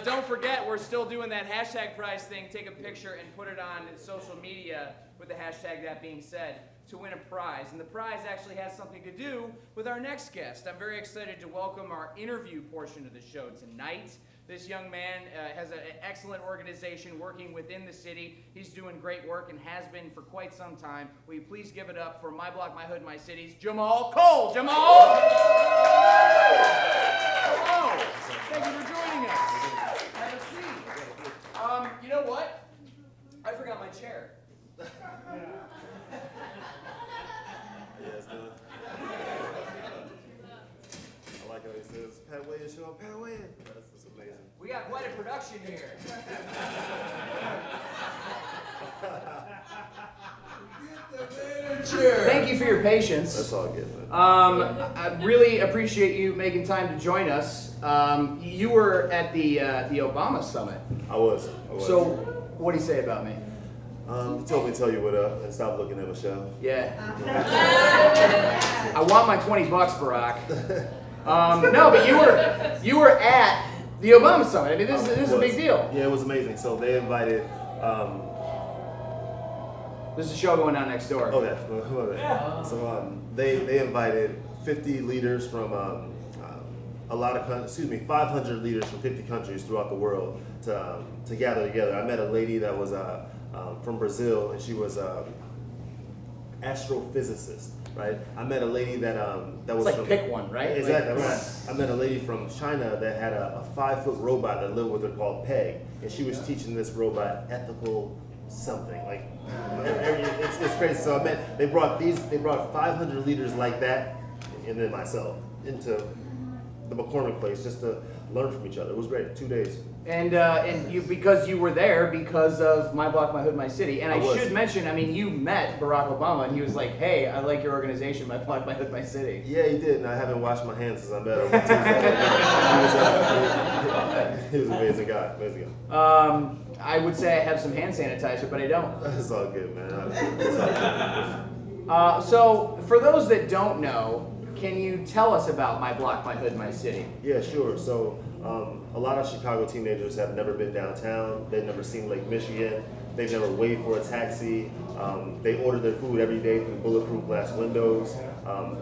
don't forget, we're still doing that hashtag prize thing. Take a picture and put it on social media with the hashtag that being said to win a prize. And the prize actually has something to do with our next guest. I'm very excited to welcome our interview portion of the show tonight. This young man has an excellent organization working within the city. He's doing great work and has been for quite some time. Will you please give it up for My Block, My Hood, My City's Jahmal Cole. Jahmal! Hello. Thank you for joining us. Have a seat. You know what? I forgot my chair. Yes, man. I like how he says, Pat Wayne, show up, Pat Wayne. That's amazing. We got quite a production here. Thank you for your patience. That's all good, man. I really appreciate you making time to join us. You were at the Obama summit. I was. So, what do you say about me? He told me to tell you what up and stop looking at Michelle. Yeah. I want my $20, Barack. No, but you were at the Obama summit. I mean, this is a big deal. Yeah, it was amazing. So they invited. There's a show going on next door. Oh yeah. So they invited 50 leaders from a lot of 500 leaders from 50 countries throughout the world to gather together. I met a lady that was from Brazil, and she was astrophysicist. Right, I met a lady that was like pick one, right? Exactly. Like, right. I met a lady from China that had a 5-foot robot that lived with her called Peg, and she was teaching this robot ethical something. Like it's crazy. So they brought 500 leaders like that, and then myself into the McCormick place just to learn from each other. It was great. 2 days. And you, because you were there because of My Block, My Hood, My City. And I should mention, I mean, you met Barack Obama, and he was like, "Hey, I like your organization, My Block, My Hood, My City." Yeah, he did, and I haven't washed my hands since I met him. He was an amazing guy. Amazing guy. I would say I have some hand sanitizer, but I don't. It's all good, man. It's all good. So, for those that don't know, can you tell us about My Block, My Hood, My City? Yeah, sure. So a lot of Chicago teenagers have never been downtown. They've never seen Lake Michigan. They've never waited for a taxi. They order their food every day through bulletproof glass windows.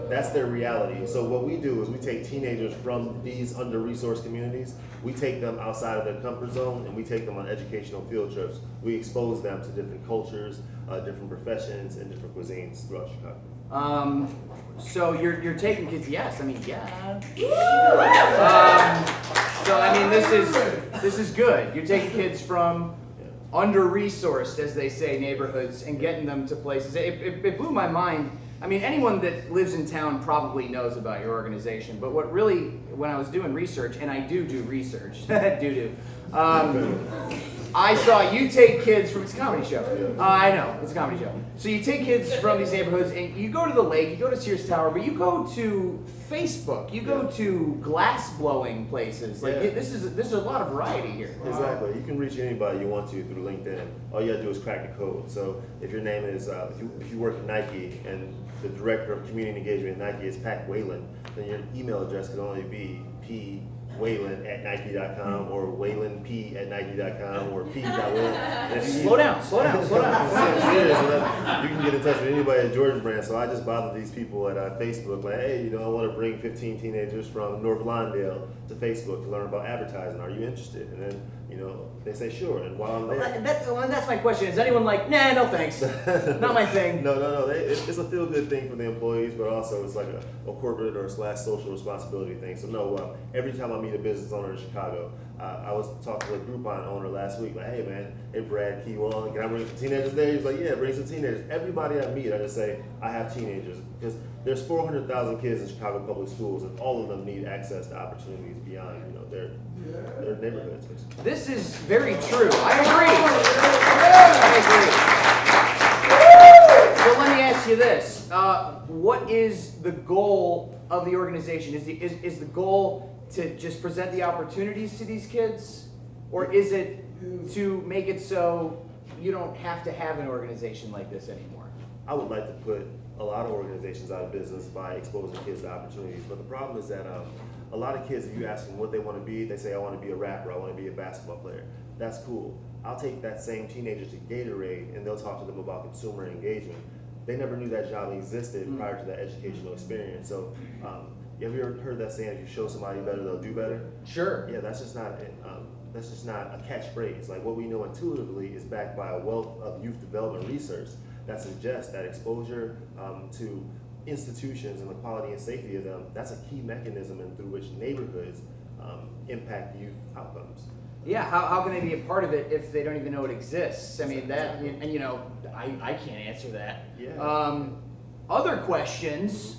That's their reality. So what we do is we take teenagers from these under-resourced communities, we take them outside of their comfort zone, and we take them on educational field trips. We expose them to different cultures, different professions, and different cuisines throughout Chicago. So you're taking kids? Yes, I mean, yeah. So I mean, this is good. You're taking kids from under-resourced, as they say, neighborhoods and getting them to places. It blew my mind. I mean, anyone that lives in town probably knows about your organization, but what really, when I was doing research, and I do research, I saw you take kids from, it's a comedy show. I know, it's a comedy show. So you take kids from these neighborhoods and you go to the lake, you go to Sears Tower, but you go to Facebook, you go to glass blowing places. Like this is a lot of variety here. Exactly. You can reach anybody you want to through LinkedIn. All you gotta do is crack the code. So if your name is, if you work at Nike and the director of community engagement at Nike is Pat Whalen, then your email address could only be p.whalen@nike.com or whalenp@nike.com or p.whalen. Slow down. Serious, you can get in touch with anybody at Jordan Brand. So I just bothered these people at Facebook, like, hey, I want to bring 15 teenagers from North Lawndale to Facebook to learn about advertising. Are you interested? And then, they say sure. And while I'm there, that's my question. Is anyone like, nah, no thanks, not my thing? No. It's a feel-good thing for the employees, but also it's like a corporate or / social responsibility thing. So no, every time I meet a business owner in Chicago, I was talking to a Groupon owner last week, like, hey man, hey Brad, can I bring some teenagers there? He's like, yeah, bring some teenagers. Everybody I meet, I just say, I have teenagers, because there's 400,000 kids in Chicago public schools, and all of them need access to opportunities beyond, their neighborhoods. This is very true. I agree. So let me ask you this: what is the goal of the organization? Is the goal to just present the opportunities to these kids, or is it to make it so you don't have to have an organization like this anymore? I would like to put a lot of organizations out of business by exposing kids to opportunities. But the problem is that a lot of kids, if you ask them what they want to be, they say, I want to be a rapper, I want to be a basketball player. That's cool. I'll take that same teenager to Gatorade and they'll talk to them about consumer engagement. They never knew that job existed prior to that educational experience. So have you ever heard that saying, if you show somebody better, they'll do better? Sure. Yeah, that's just not a catchphrase. Like, what we know intuitively is backed by a wealth of youth development research that suggests that exposure to institutions and the quality and safety of them, that's a key mechanism through which neighborhoods impact youth outcomes. Yeah, how can they be a part of it if they don't even know it exists? I mean, that, and you know, I can't answer that. Yeah. Other questions.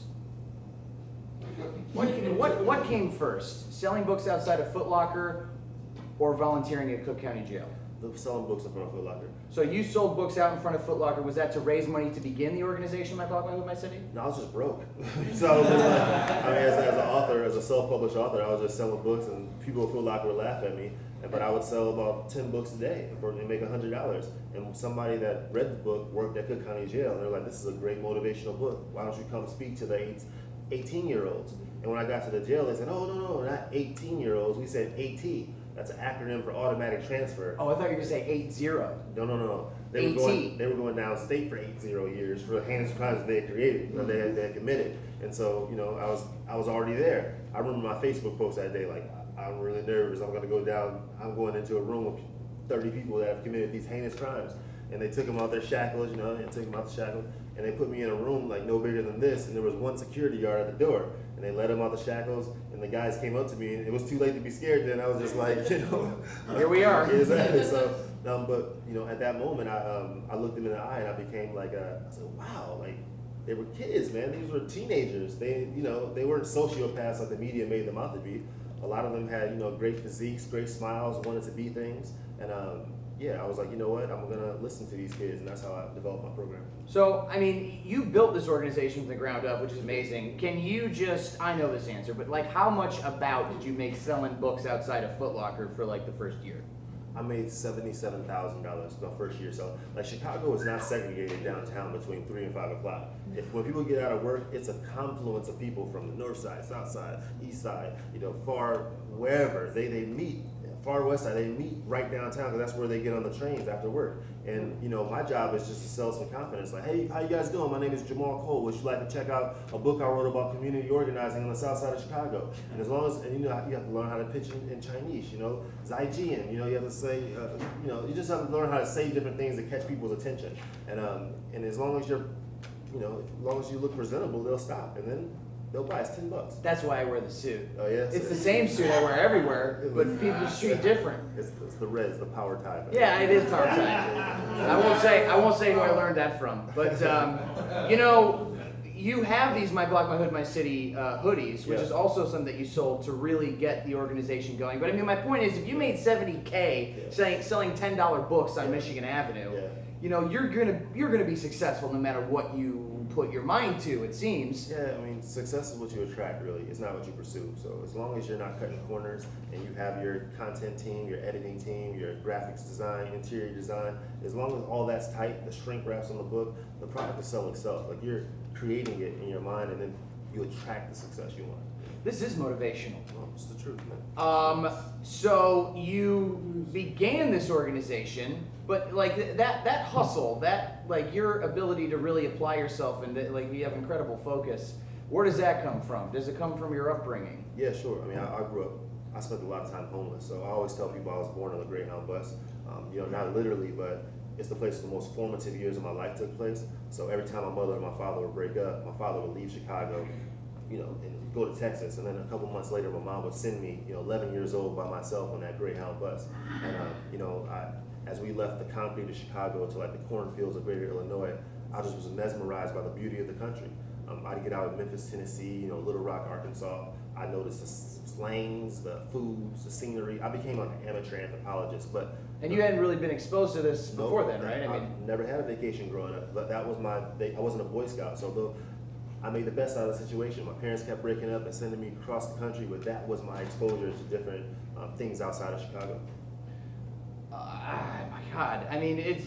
What came first? Selling books outside of Foot Locker or volunteering at Cook County Jail? Selling books in front of Foot Locker. So you sold books out in front of Foot Locker. Was that to raise money to begin the organization, My Block, My Hood, My City? No, I was just broke. So I was just like, I mean, as an author, as a self-published author, I was just selling books, and people at Foot Locker would laugh at me. But I would sell about 10 books a day and make $100. And somebody that read the book worked at Cook County Jail, and they're like, "This is a great motivational book. Why don't you come speak to the 18-year-olds?" And when I got to the jail, they said, "Oh, no, not 18-year-olds. We said AT. That's an acronym for automatic transfer." Oh, I thought you were going to say 80. No. They were going downstate for 80 years for the heinous crimes they had created, or they had committed. And so, you know, I was already there. I remember my Facebook post that day, like, I'm really nervous. I'm going to go down. I'm going into a room with 30 people that have committed these heinous crimes. And they took them out their shackles, you know, and took them out the shackles. And they put me in a room like no bigger than this. And there was one security guard at the door. And they let them out the shackles. And the guys came up to me. And it was too late to be scared then. I was just like, you know. Here we are. Exactly. So, but, you know, at that moment, I looked them in the eye and I became like, I said, wow, like, they were kids, man. These were teenagers. They, you know, they weren't sociopaths like the media made them out to be. A lot of them had, you know, great physiques, great smiles, wanted to be things. And yeah, I was like, you know what, I'm gonna listen to these kids, and that's how I developed my program. So, I mean, you built this organization from the ground up, which is amazing. Can you just, I know this answer, but like how much about did you make selling books outside of Foot Locker for like the first year? I made $77,000 my first year. So, like, Chicago is not segregated downtown between 3 and 5 o'clock. When people get out of work, it's a confluence of people from the north side, south side, east side, you know, far wherever they meet. Far west side, they meet right downtown because that's where they get on the trains after work. And, you know, my job is just to sell some confidence. Like, hey, how you guys doing? My name is Jahmal Cole. Would you like to check out a book I wrote about community organizing on the south side of Chicago? And as long as, and you know, you have to learn how to pitch in Chinese, you know, Zaijian, you know, you have to say, you know, you just have to learn how to say different things to catch people's attention. And as long as you're, you know, as long as you look presentable, they'll stop. And then they'll buy. It's $10. That's why I wear the suit. Oh yeah. It's the same suit I wear everywhere, but people treat different. It's the red, it's the power tie. Yeah, it is power tie. I won't say who I learned that from, but you know, you have these My Block, My Hood, My City hoodies, which is also something that you sold to really get the organization going. But I mean, my point is, if you made $70K selling $10 books on Michigan Avenue, you know, you're gonna be successful no matter what you put your mind to, it seems. Yeah, I mean, success is what you attract, really. It's not what you pursue. So as long as you're not cutting corners and you have your content team, your editing team, your graphics design, interior design, as long as all that's tight, the shrink wraps on the book, the product will sell itself. Like, you're creating it in your mind, and then you attract the success you want. This is motivational. Well, it's the truth, man. So you began this organization, but like that hustle, that like your ability to really apply yourself and like you have incredible focus. Where does that come from? Does it come from your upbringing? Yeah, sure. I mean, I grew up. I spent a lot of time homeless, so I always tell people I was born on a Greyhound bus. You know, not literally, but it's the place where the most formative years of my life took place. So every time my mother and my father would break up, my father would leave Chicago, you know, and go to Texas, and then a couple months later, my mom would send me, you know, 11 years old by myself on that Greyhound bus. And you know, as we left the concrete of Chicago to like the cornfields of Greater Illinois, I just was mesmerized by the beauty of the country. I'd get out of Memphis, Tennessee, you know, Little Rock, Arkansas. I noticed the slangs, the foods, the scenery. I became like an amateur anthropologist, but. And you hadn't really been exposed to this before then, right? I never had a vacation growing up, but that was I wasn't a Boy Scout, so I made the best out of the situation. My parents kept breaking up and sending me across the country, but that was my exposure to different things outside of Chicago. My God, I mean, it's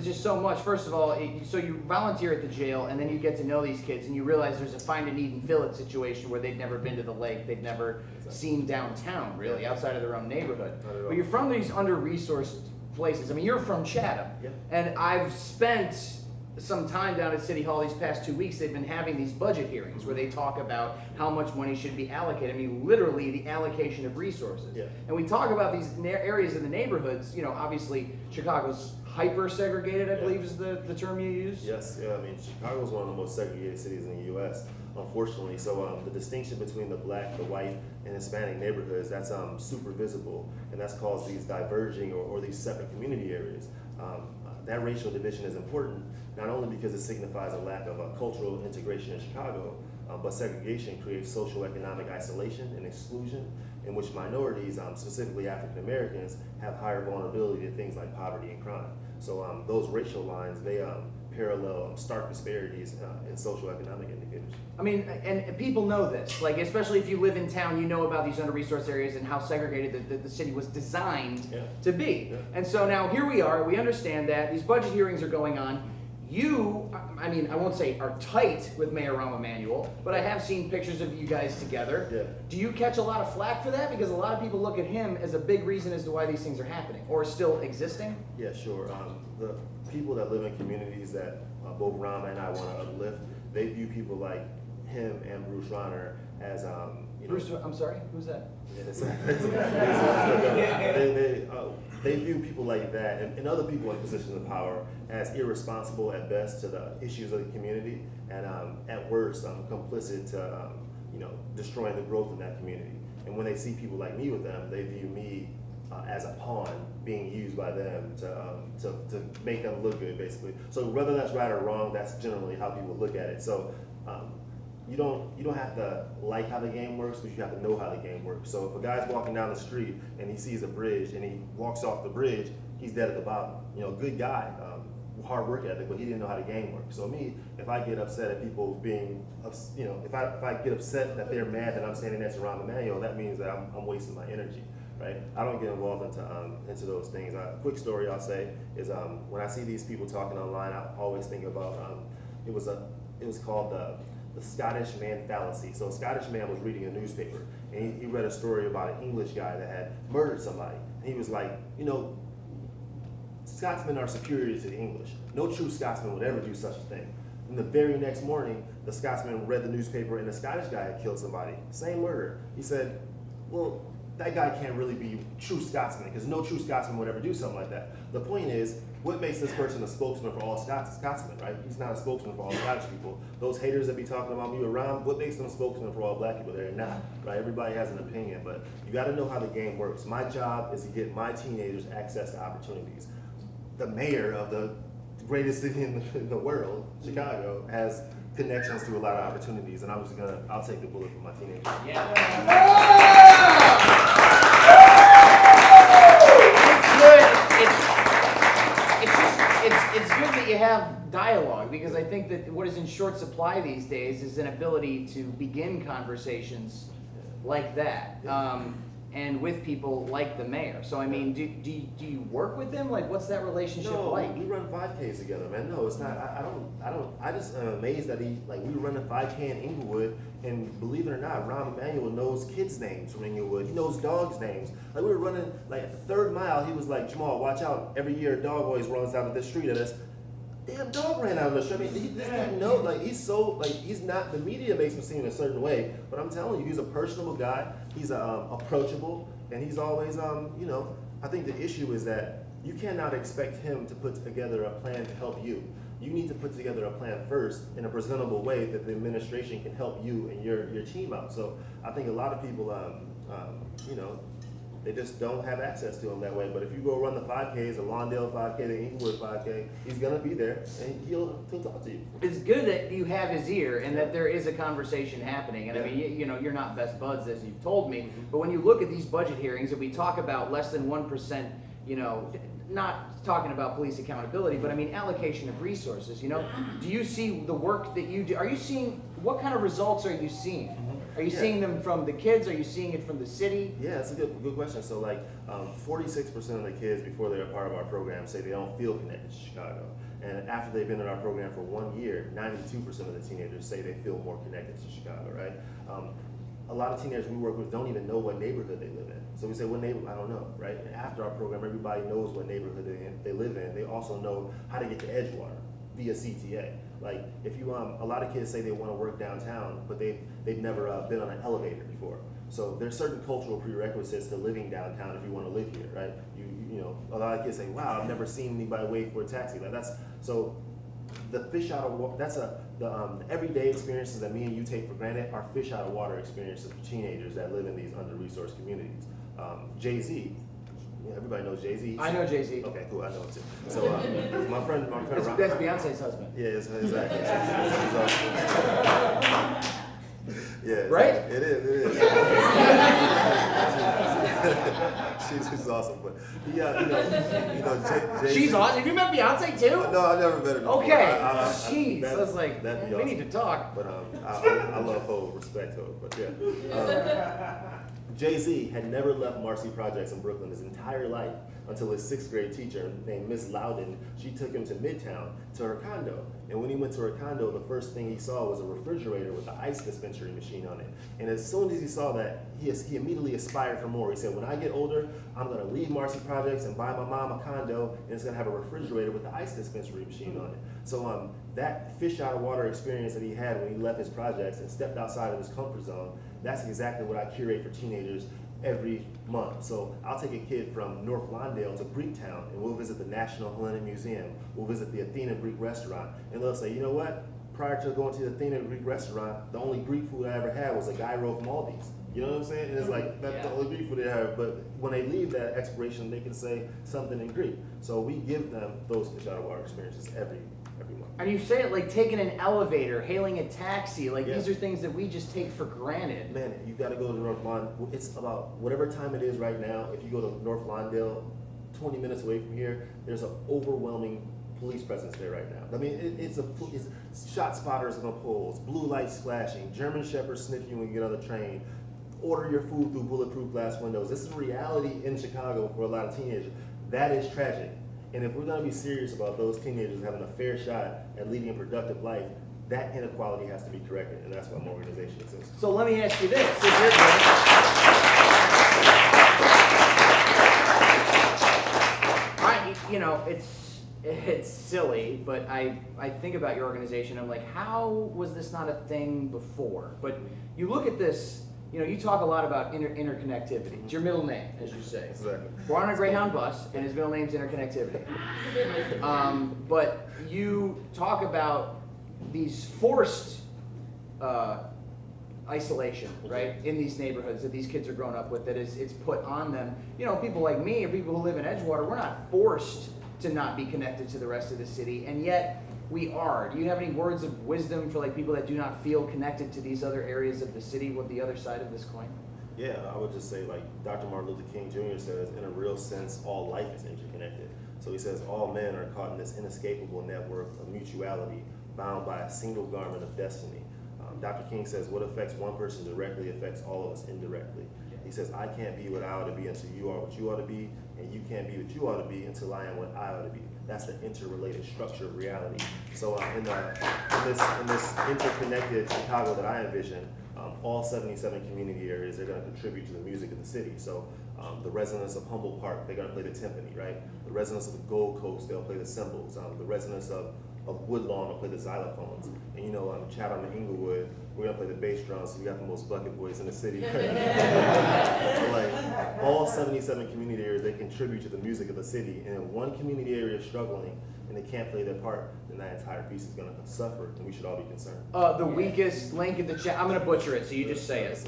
just so much. First of all, so you volunteer at the jail, and then you get to know these kids, and you realize there's a find a need and fill it situation where they've never been to the lake, they've never seen downtown, really, outside of their own neighborhood. But you're from these under-resourced places. I mean, you're from Chatham, and I've spent some time down at City Hall these past 2 weeks. They've been having these budget hearings where they talk about how much money should be allocated. I mean, literally the allocation of resources. And we talk about these areas in the neighborhoods. You know, obviously Chicago's hyper segregated, I believe is the term you use. Yes, I mean, Chicago is one of the most segregated cities in the U.S., unfortunately. So the distinction between the black, the white, and Hispanic neighborhoods, that's super visible, and that's caused these diverging or these separate community areas. That racial division is important, not only because it signifies a lack of cultural integration in Chicago, but segregation creates social economic isolation and exclusion, in which minorities, specifically African Americans, have higher vulnerability to things like poverty and crime. So those racial lines, they parallel stark disparities in social economic indicators. I mean, and people know this, like, especially if you live in town, you know about these under-resourced areas and how segregated the city was designed to be. And so now here we are, we understand that, these budget hearings are going on. You, I mean, I won't say are tight with Mayor Rahm Emanuel, but I have seen pictures of you guys together. Do you catch a lot of flack for that? Because a lot of people look at him as a big reason as to why these things are happening, or still existing. Yeah, sure. The people that live in communities that both Rahm and I want to uplift, they view people like him and Bruce Rauner as, Bruce, I'm sorry, who's that? They view people like that and other people in positions of power as irresponsible at best to the issues of the community, and at worst complicit to destroying the growth in that community. And when they see people like me with them, they view me as a pawn being used by them to make them look good, basically. So whether that's right or wrong, that's generally how people look at it. So you don't have to like how the game works, but you have to know how the game works. So if a guy's walking down the street and he sees a bridge and he walks off the bridge, he's dead at the bottom. Good guy, hard work ethic, but he didn't know how the game works. So me, if I get upset at people being, if I get upset that they're mad that I'm standing next to Rahm Emanuel, that means that I'm wasting my energy. Right? I don't get involved into those things. A quick story I'll say is when I see these people talking online, I always think about it was called the Scottish man fallacy. So a Scottish man was reading a newspaper and he read a story about an English guy that had murdered somebody. And he was like, Scotsmen are superior to the English. No true Scotsman would ever do such a thing. And the very next morning, the Scotsman read the newspaper and the Scottish guy had killed somebody. Same murder. He said, well, that guy can't really be true Scotsman because no true Scotsman would ever do something like that. The point is, what makes this person a spokesman for all Scotsmen, right? He's not a spokesman for all Scottish people. Those haters that be talking about me around, what makes them a spokesman for all black people? They're not, right? Everybody has an opinion, but you gotta know how the game works. My job is to get my teenagers access to opportunities. The mayor of the greatest city in the world, Chicago, has connections to a lot of opportunities, and I'll take the bullet for my teenagers. It's good that you have dialogue, because I think that what is in short supply these days is an ability to begin conversations like that, and with people like the mayor. So I mean, do you work with them? Like, what's that relationship like? We run 5Ks together, man. No, it's not. I just am amazed that we run a 5K in Inglewood, and believe it or not, Rahm Emanuel knows kids' names from Inglewood. He knows dogs' names. Like, we were running, like, the third mile, he was like, Jahmal, watch out. Every year, a dog always runs out of this street at us. Damn dog ran out of the street. I mean, this dude knows, like, he's not, the media makes him seem a certain way, but I'm telling you, he's a personable guy. He's approachable, and he's always, I think the issue is that you cannot expect him to put together a plan to help you. You need to put together a plan first in a presentable way that the administration can help you and your team out. So I think a lot of people, they just don't have access to him that way. But if you go run the 5Ks, the Lawndale 5K, the Inglewood 5K, he's gonna be there and he'll talk to you. It's good that you have his ear and that there is a conversation happening. And I mean, you're not best buds, as you've told me, but when you look at these budget hearings and we talk about less than 1%, not talking about police accountability, but I mean allocation of resources, do you see the work that you do? Are you seeing, what kind of results are you seeing? Are you seeing them from the kids? Are you seeing it from the city? Yeah, that's a good question. So like 46% of the kids before they're a part of our program say they don't feel connected to Chicago. And after they've been in our program for 1 year, 92% of the teenagers say they feel more connected to Chicago, right? A lot of teenagers we work with don't even know what neighborhood they live in. So we say, what neighborhood? I don't know, right? And after our program, everybody knows what neighborhood they live in. They also know how to get to Edgewater via CTA. Like if you, a lot of kids say they want to work downtown, but they've never been on an elevator before. So there's certain cultural prerequisites to living downtown if you want to live here, right? You know, a lot of kids say, wow, I've never seen anybody wait for a taxi. Like so the fish out of water, that's the everyday experiences that me and you take for granted are fish out of water experiences for teenagers that live in these under-resourced communities. Jay-Z, yeah, everybody knows Jay-Z. I know Jay-Z. Okay, cool, I know him too. So my friend Rahm. That's Beyonce's husband. Yeah, exactly. Yeah, right? It is. She's awesome, but yeah, Jay-Z. She's awesome. Have you met Beyonce too? No, I've never met her before. Okay. Jeez, I was like, we awesome. need to talk. But I love Ho, respect Ho, but yeah. Jay-Z had never left Marcy Projects in Brooklyn his entire life until his 6th grade teacher named Miss Loudon, she took him to Midtown to her condo. And when he went to her condo, the first thing he saw was a refrigerator with an ice dispensary machine on it. And as soon as he saw that, he immediately aspired for more. He said, when I get older, I'm gonna leave Marcy Projects and buy my mom a condo, and it's gonna have a refrigerator with an ice dispensary machine on it. So that fish out of water experience that he had when he left his projects and stepped outside of his comfort zone, that's exactly what I curate for teenagers every month. So I'll take a kid from North Lawndale to Greektown, and we'll visit the National Hellenic Museum. We'll visit the Athena Greek restaurant, and they'll say, you know what? Prior to going to the Athena Greek restaurant, the only Greek food I ever had was a gyro from Aldi's. You know what I'm saying? And it's like, that's the only Greek food they have. But when they leave that expiration, they can say something in Greek. So we give them those fish out of water experiences every month. And you say it like taking an elevator, hailing a taxi, like these are things that we just take for granted. Man, you gotta go to North Lawndale. It's about whatever time it is right now. If you go to North Lawndale, 20 minutes away from here, there's an overwhelming police presence there right now. I mean, it's shot spotters on poles, blue lights flashing, German shepherds sniff you when you get on the train, order your food through bulletproof glass windows. This is reality in Chicago for a lot of teenagers. That is tragic. And if we're gonna be serious about those teenagers having a fair shot at leading a productive life, that inequality has to be corrected, and that's why my organization exists. So let me ask you this. You know, it's silly, but I think about your organization, I'm like, how was this not a thing before? But you look at this, you know, you talk a lot about interconnectivity. It's your middle name, as you say. Exactly. We're on a Greyhound bus, and his middle name's Interconnectivity. But you talk about these forced isolation, right, in these neighborhoods that these kids are growing up with, that it's put on them. You know, people like me or people who live in Edgewater, we're not forced to not be connected to the rest of the city, and yet we are. Do you have any words of wisdom for like people that do not feel connected to these other areas of the city? What the other side of this coin? Yeah, I would just say, like Dr. Martin Luther King Jr. says, in a real sense, all life is interconnected. So he says all men are caught in this inescapable network of mutuality, bound by a single garment of destiny. Dr. King says what affects one person directly affects all of us indirectly. He says, I can't be what I ought to be until you are what you ought to be, and you can't be what you ought to be until I am what I ought to be. That's the interrelated structure of reality. So in this interconnected Chicago that I envision, all 77 community areas are going to contribute to the music of the city. So the residents of Humboldt Park, they're going to play the timpani, right? The residents of the Gold Coast, they'll play the cymbals. The residents of Woodlawn will play the xylophones. And you know, Chatham and Inglewood, we're gonna play the bass drums, so we got the most bucket boys in the city. So like, all 77 community areas, they contribute to the music of the city. And if one community area is struggling and they can't play their part, then that entire piece is gonna suffer, and we should all be concerned. The weakest link in the chain, I'm gonna butcher it, so you just say it.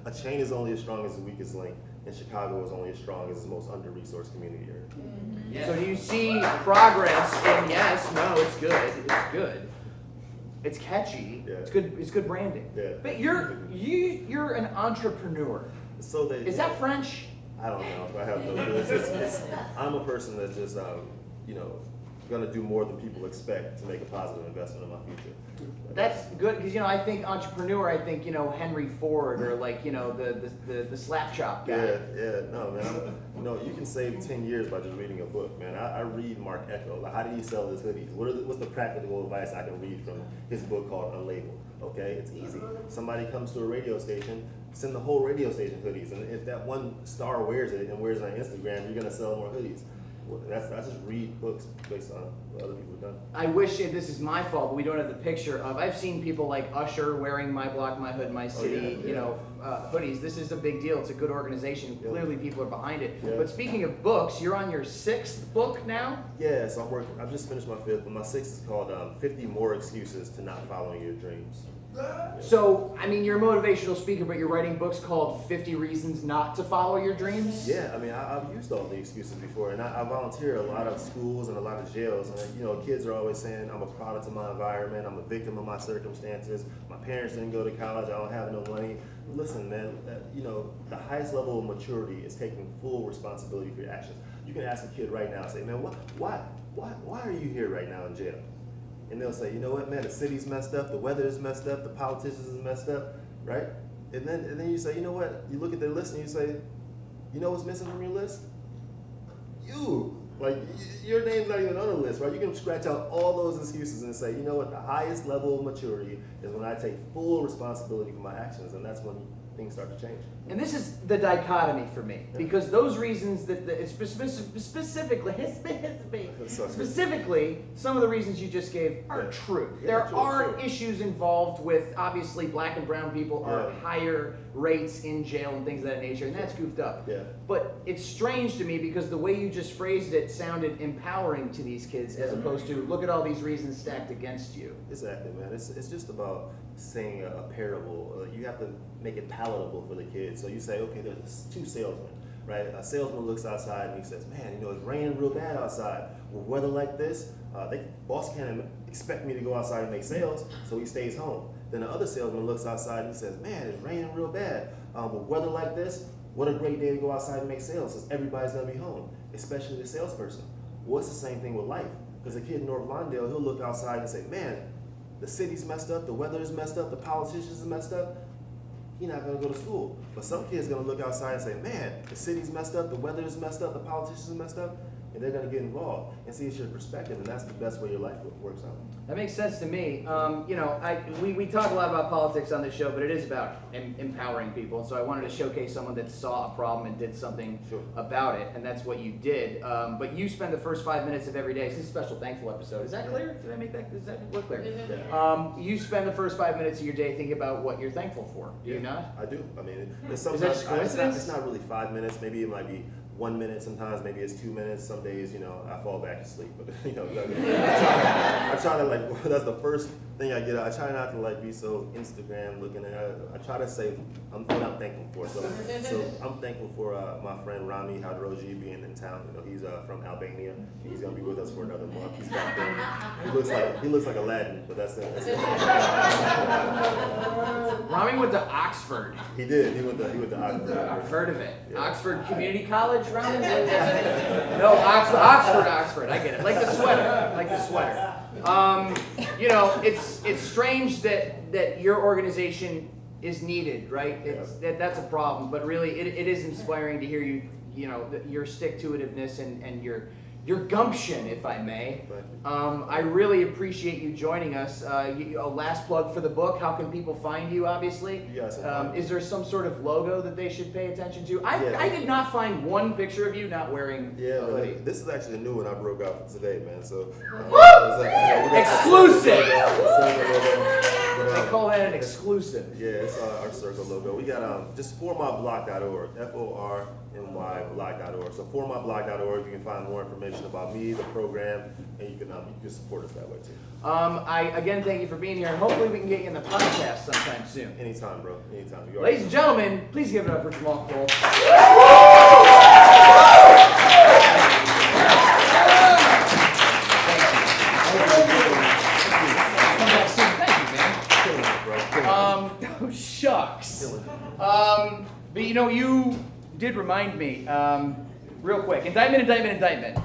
A chain is only as strong as the weakest link, and Chicago is only as strong as its most under-resourced community area. Yeah. So do you see progress? And yes, no, it's good. It's good. It's catchy. Yeah. It's good. It's good branding. Yeah. But you're an entrepreneur. So is that French? I don't know. I have no clue. I'm a person that just you know, going to do more than people expect to make a positive investment in my future. That's good because I think entrepreneur. I think Henry Ford or like the slap chop guy. Yeah, no man. You can save 10 years by just reading a book, man. I read Mark Ecko. Like, how did he sell his hoodies? What's the practical advice I can read from his book called Unlabeled? Okay, it's easy. Somebody comes to a radio station, send the whole radio station hoodies, and if that one star wears it and wears it on Instagram, you're gonna sell more hoodies. That's just read books based on what other people have done. I wish this is my fault, but we don't have the picture of. I've seen people like Usher wearing My Block, My Hood, My City, hoodies. This is a big deal. It's a good organization. Yeah. Clearly, people are behind it. Yeah. But speaking of books, you're on your 6th book now. Yeah, so I've just finished my 5th, but my 6th is called 50 More Excuses to Not Following Your Dreams. So, you're a motivational speaker, but you're writing books called 50 Reasons Not to Follow Your Dreams? Yeah, I've used all the excuses before, and I volunteer at a lot of schools and a lot of jails, and kids are always saying, I'm a product of my environment, I'm a victim of my circumstances, my parents didn't go to college, I don't have no money. Listen, man, the highest level of maturity is taking full responsibility for your actions. You can ask a kid right now, say, man, why are you here right now in jail? And they'll say, you know what, man, the city's messed up, the weather is messed up, the politicians is messed up, right? And then you say, you know what? You look at their list and you say, you know what's missing from your list? You. Like, your name's not even on the list, right? You can scratch out all those excuses and say, you know what? The highest level of maturity is when I take full responsibility for my actions, and that's when things start to change. And this is the dichotomy for me, because those reasons specifically, some of the reasons you just gave are true. Yeah, There true. are issues involved with, obviously, black and brown people are higher rates in jail and things of that nature, and that's goofed up. Yeah. But it's strange to me because the way you just phrased it sounded empowering to these kids as opposed to, look at all these reasons stacked against you. Exactly, man. It's just about saying a parable. You have to make it palatable for the kids. So you say, okay, there's 2 salesmen, right? A salesman looks outside and he says, man, it's raining real bad outside. With weather like this, boss can't expect me to go outside and make sales, so he stays home. Then the other salesman looks outside and he says, man, it's raining real bad. With weather like this, what a great day to go outside and make sales, because everybody's gonna be home, especially the salesperson. Well, it's the same thing with life. Because a kid in North Lawndale, he'll look outside and say, man, the city's messed up, the weather is messed up, the politicians are messed up. He's not gonna go to school. But some kid's gonna look outside and say, man, the city's messed up, the weather is messed up, the politicians are messed up, and they're gonna get involved and see it's your perspective, and that's the best way your life works out. That makes sense to me. We talk a lot about politics on this show, but it is about empowering people. And so I wanted to showcase someone that saw a problem and did something about it, and that's what you did. But you spend the first 5 minutes of every day. This is a special thankful episode. Is that clear? Did I make that? Does that look clear? Yeah. You spend the first 5 minutes of your day thinking about what you're thankful for. Do you not? I do. It's Is that just coincidence? it's not really 5 minutes. Maybe it might be 1 minute sometimes, maybe it's 2 minutes. Some days, I fall back asleep. But I try to that's the first thing I get out. I try not to be so Instagram looking at it. I try to say what I'm thankful for. So I'm thankful for my friend Rahm being in town. He's from Albania. He's gonna be with us for another month. He's back there. He looks like Aladdin, but that's it. Rahm went to Oxford. He did. He went to Oxford. I've heard of it. Yeah. Oxford Community College, Rahm? No, Oxford. I get it. Like the sweater. It's strange that your organization is needed, right? That's a problem, but really it is inspiring to hear your stick-to-itiveness and your gumption, if I may. I really appreciate you joining us. A last plug for the book. How can people find you, obviously? Yes. Is there some sort of logo that they should pay attention to? I did not find one picture of you not wearing a hoodie. This is actually a new one I broke out for today, man. So exclusive! They call that an exclusive. Yeah, it's our circle logo. We got just formyblock.org, FORMY block.org. So formyblock.org, you can find more information about me, the program, and you can support us that way too. I again thank you for being here, and hopefully we can get you in the podcast sometime soon. Anytime, bro. Anytime. Ladies and gentlemen, please give it up for Jahmal Cole. Oh, shucks. But you did remind me, real quick, indictment.